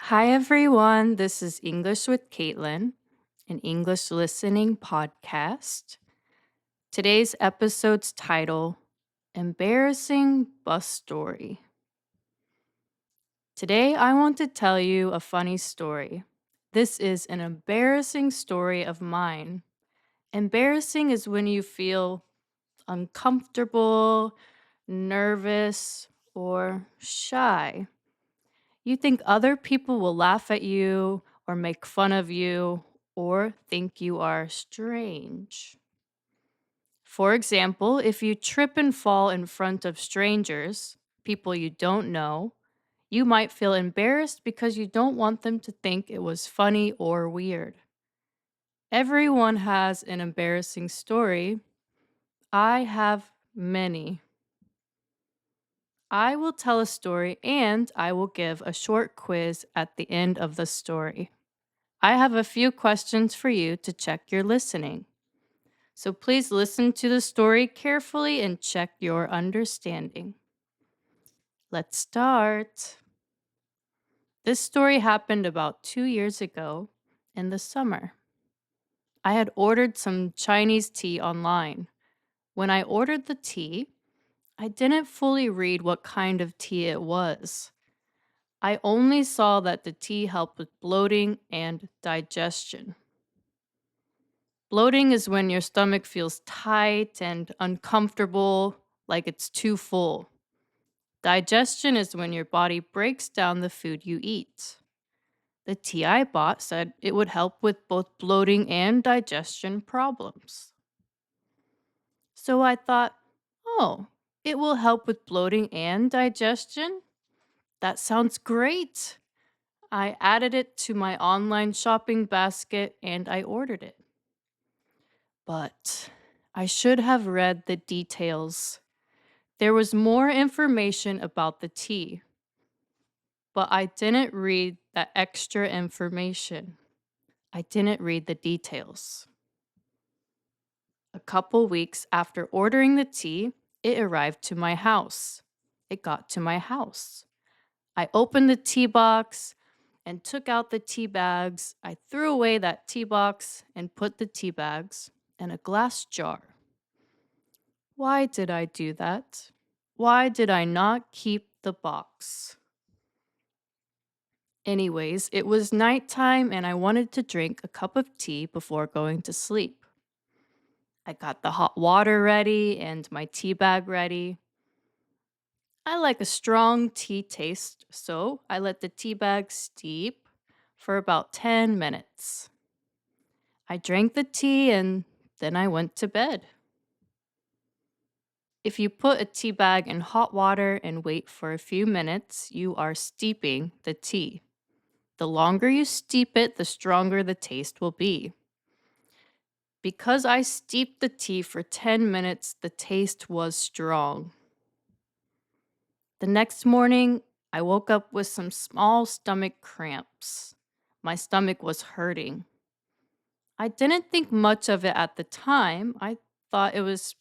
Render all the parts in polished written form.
Hi, everyone. This is English with Caitlin, an English listening podcast. Today's episode's title Embarrassing Bus Story. Today, I want to tell you a funny story. This is an embarrassing story of mine. Embarrassing is when you feel uncomfortable, nervous, or shy. You think other people will laugh at you or make fun of you or think you are strange. For example, if you trip and fall in front of strangers, people you don't know, you might feel embarrassed because you don't want them to think it was funny or weird. Everyone has an embarrassing story. I have many. I will tell a story and I will give a short quiz at the end of the story. I have a few questions for you to check your listening. So please listen to the story carefully and check your understanding. Let's start. This story happened about 2 years ago in the summer. I had ordered some Chinese tea online. When I ordered the tea, I didn't fully read what kind of tea it was. I only saw that the tea helped with bloating and digestion. Bloating is when your stomach feels tight and uncomfortable, like it's too full. Digestion is when your body breaks down the food you eat. The tea I bought said it would help with both bloating and digestion problems. So I thought, oh, it will help with bloating and digestion? That sounds great. I added it to my online shopping basket and I ordered it. But I should have read the details. There was more information about the tea, but I didn't read that extra information. I didn't read the details. A couple weeks after ordering the tea, it arrived to my house. It got to my house. I opened the tea box and took out the tea bags. I threw away that tea box and put the tea bags in a glass jar. Why did I do that? Why did I not keep the box? Anyways, it was nighttime and I wanted to drink a cup of tea before going to sleep. I got the hot water ready and my tea bag ready. I like a strong tea taste, so I let the tea bag steep for about 10 minutes. I drank the tea and then I went to bed. If you put a tea bag in hot water and wait for a few minutes, you are steeping the tea. The longer you steep it, the stronger the taste will be. Because I steeped the tea for 10 minutes, the taste was strong. The next morning, I woke up with some small stomach cramps. My stomach was hurting. I didn't think much of it at the time. I thought it was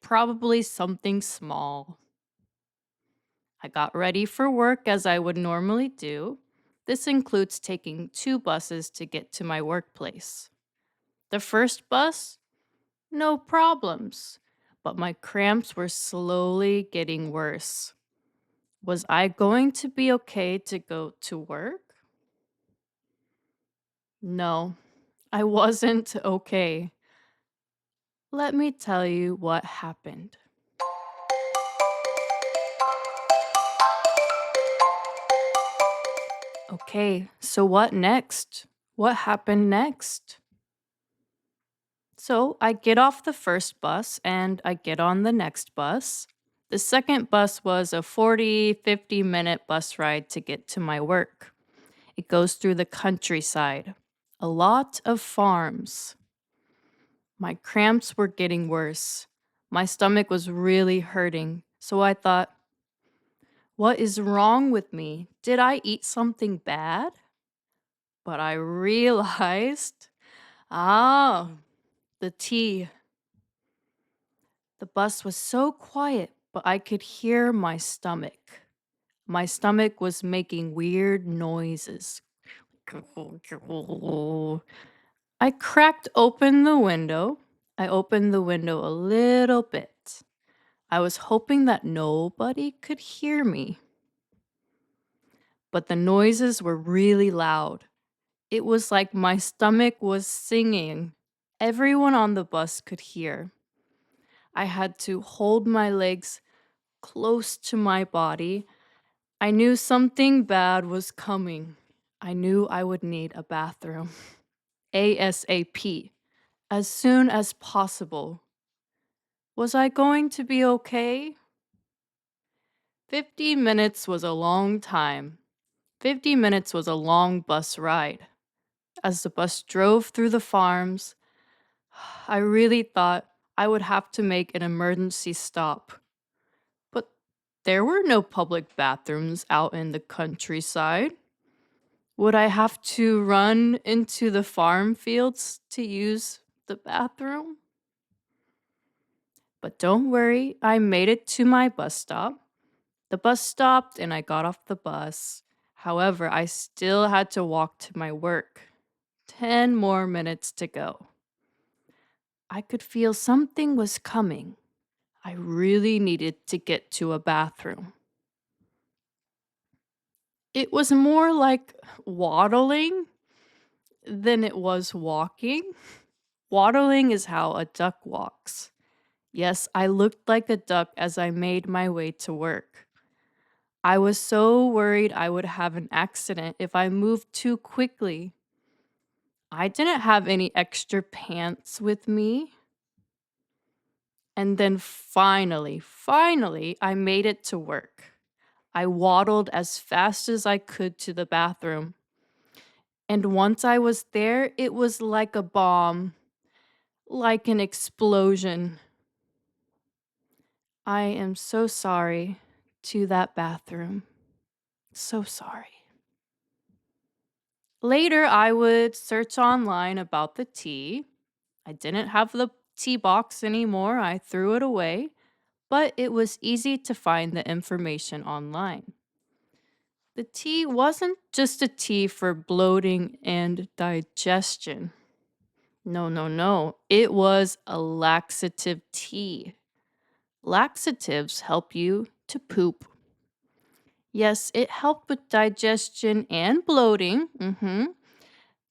probably something small. I got ready for work as I would normally do. This includes taking 2 buses to get to my workplace. The first bus, no problems, but my cramps were slowly getting worse. Was I going to be okay to go to work? No, I wasn't okay. Let me tell you what happened. Okay, so what next? What happened next? So I get off the first bus and I get on the next bus. The second bus was a 50-minute bus ride to get to my work. It goes through the countryside, a lot of farms. My cramps were getting worse. My stomach was really hurting. So I thought, what is wrong with me? Did I eat something bad? But I realized, ah, the tea. The bus was so quiet, but I could hear my stomach. My stomach was making weird noises. I cracked open the window. I opened the window a little bit. I was hoping that nobody could hear me. But the noises were really loud. It was like my stomach was singing. Everyone on the bus could hear. I had to hold my legs close to my body. I knew something bad was coming. I knew I would need a bathroom. ASAP. As soon as possible. Was I going to be okay? 50 minutes was a long time. 50 minutes was a long bus ride. As the bus drove through the farms, I really thought I would have to make an emergency stop. But there were no public bathrooms out in the countryside. Would I have to run into the farm fields to use the bathroom? But don't worry, I made it to my bus stop. The bus stopped and I got off the bus. However, I still had to walk to my work. 10 more minutes to go. I could feel something was coming. I really needed to get to a bathroom. It was more like waddling than it was walking. Waddling is how a duck walks. Yes, I looked like a duck as I made my way to work. I was so worried I would have an accident if I moved too quickly. I didn't have any extra pants with me. And then finally, I made it to work. I waddled as fast as I could to the bathroom. And once I was there, it was like a bomb, like an explosion. I am so sorry to that bathroom. So sorry. Later, I would search online about the tea. I didn't have the tea box anymore. I threw it away, but it was easy to find the information online. The tea wasn't just a tea for bloating and digestion. No, no, no. It was a laxative tea. Laxatives help you to poop. Yes, it helped with digestion and bloating,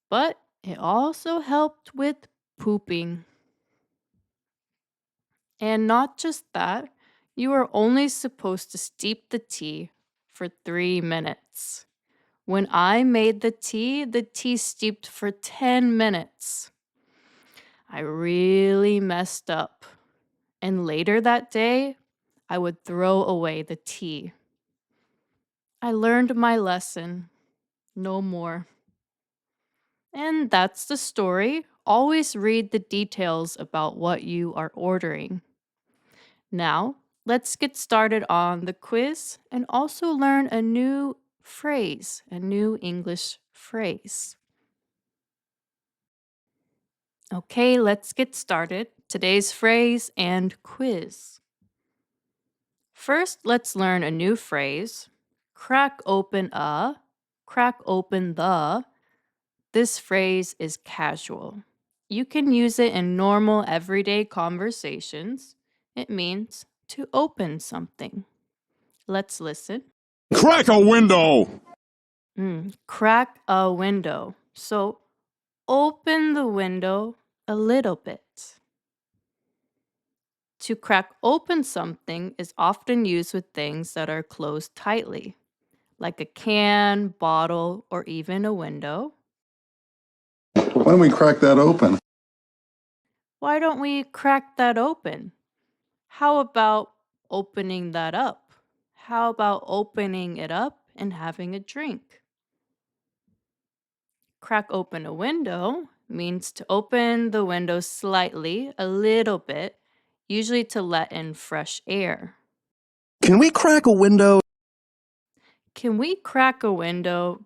but it also helped with pooping. And not just that, you are only supposed to steep the tea for 3 minutes. When I made the tea steeped for 10 minutes. I really messed up. And later that day, I would throw away the tea. I learned my lesson. No more. And that's the story. Always read the details about what you are ordering. Now, let's get started on the quiz and also learn a new phrase, a new English phrase. Okay, let's get started. Today's phrase and quiz. First, let's learn a new phrase. Crack open the. This phrase is casual. You can use it in normal everyday conversations. It means to open something. Let's listen. Crack a window! Crack a window. So open the window a little bit. To crack open something is often used with things that are closed tightly, like a can, bottle, or even a window. Why don't we crack that open? Why don't we crack that open? How about opening that up? How about opening it up and having a drink? Crack open a window means to open the window slightly, a little bit, usually to let in fresh air. Can we crack a window? Can we crack a window?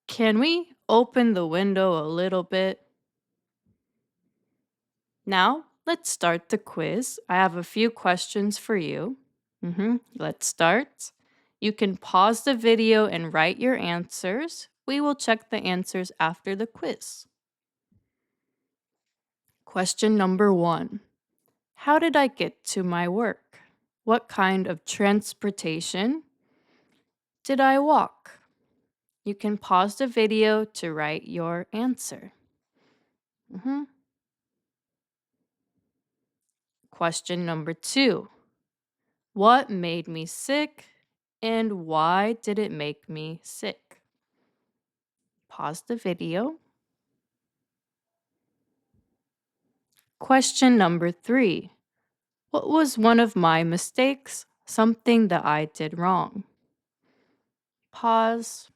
Can we open the window a little bit? Now, let's start the quiz. I have a few questions for you. Let's start. You can pause the video and write your answers. We will check the answers after the quiz. Question number 1. How did I get to my work? What kind of transportation did I walk? You can pause the video to write your answer. Question number 2. What made me sick and why did it make me sick? Pause the video. Question number 3. What was one of my mistakes? Something that I did wrong. Pause.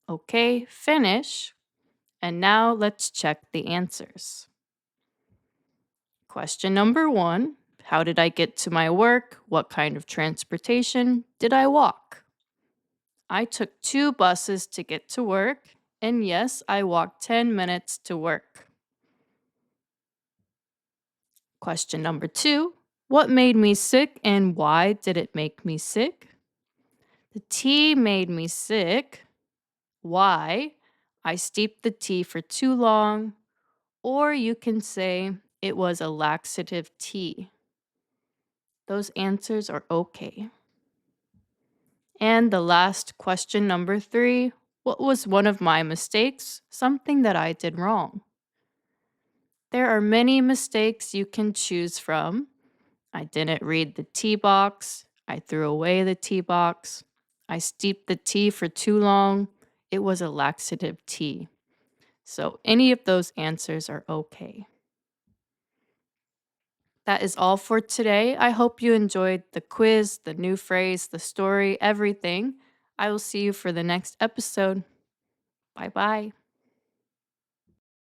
Okay, finish. And now let's check the answers. Question number 1. How did I get to my work? What kind of transportation did I walk? I took 2 buses to get to work, and yes, I walked 10 minutes to work. Question number 2. What made me sick and why did it make me sick? The tea made me sick. Why? I steeped the tea for too long. Or you can say it was a laxative tea. Those answers are okay. And the last question, number 3. What was one of my mistakes? Something that I did wrong. There are many mistakes you can choose from. I didn't read the tea box. I threw away the tea box. I steeped the tea for too long. It was a laxative tea. So any of those answers are okay. That is all for today. I hope you enjoyed the quiz, the new phrase, the story, everything. I will see you for the next episode. Bye bye.